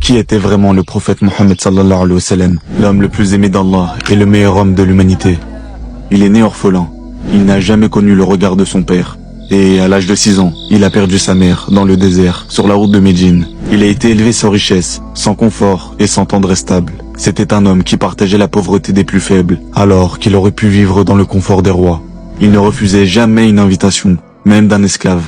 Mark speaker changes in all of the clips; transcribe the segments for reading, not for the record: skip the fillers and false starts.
Speaker 1: Qui était vraiment le prophète Mohammed sallallahu alayhi wa sallam, l'homme le plus aimé d'Allah et le meilleur homme de l'humanité? Il est né orphelin. Il n'a jamais connu le regard de son père. Et à l'âge de 6 ans, il a perdu sa mère dans le désert, sur la route de Médine. Il a été élevé sans richesse, sans confort et sans tendresse stable. C'était un homme qui partageait la pauvreté des plus faibles, alors qu'il aurait pu vivre dans le confort des rois. Il ne refusait jamais une invitation, même d'un esclave.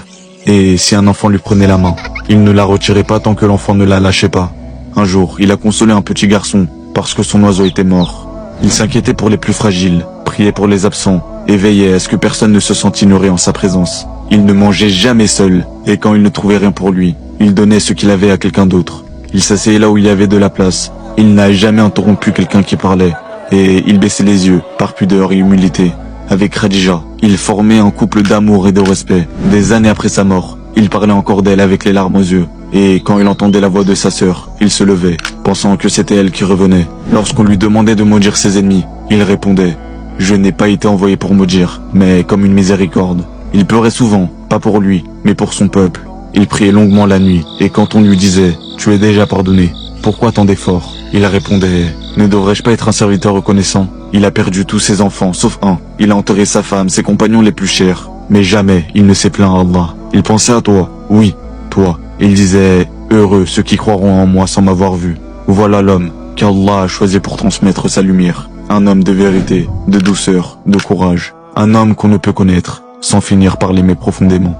Speaker 1: Et si un enfant lui prenait la main, il ne la retirait pas tant que l'enfant ne la lâchait pas. Un jour, il a consolé un petit garçon, parce que son oiseau était mort. Il s'inquiétait pour les plus fragiles, priait pour les absents, et veillait à ce que personne ne se sente ignoré en sa présence. Il ne mangeait jamais seul, et quand il ne trouvait rien pour lui, il donnait ce qu'il avait à quelqu'un d'autre. Il s'asseyait là où il y avait de la place. Il n'a jamais interrompu quelqu'un qui parlait, et il baissait les yeux, par pudeur et humilité. Avec Khadija, il formait un couple d'amour et de respect. Des années après sa mort, il parlait encore d'elle avec les larmes aux yeux. Et quand il entendait la voix de sa sœur, il se levait, pensant que c'était elle qui revenait. Lorsqu'on lui demandait de maudire ses ennemis, il répondait « Je n'ai pas été envoyé pour maudire, mais comme une miséricorde ». Il pleurait souvent, pas pour lui, mais pour son peuple. Il priait longuement la nuit, et quand on lui disait « Tu es déjà pardonné, pourquoi tant d'efforts ?» il répondait « Ne devrais-je pas être un serviteur reconnaissant ?» Il a perdu tous ses enfants, sauf un. Il a enterré sa femme, ses compagnons les plus chers. Mais jamais il ne s'est plaint à Allah. Il pensait à toi, oui, toi. Il disait « Heureux ceux qui croiront en moi sans m'avoir vu ». Voilà l'homme qu'Allah a choisi pour transmettre sa lumière. Un homme de vérité, de douceur, de courage. Un homme qu'on ne peut connaître sans finir par l'aimer profondément.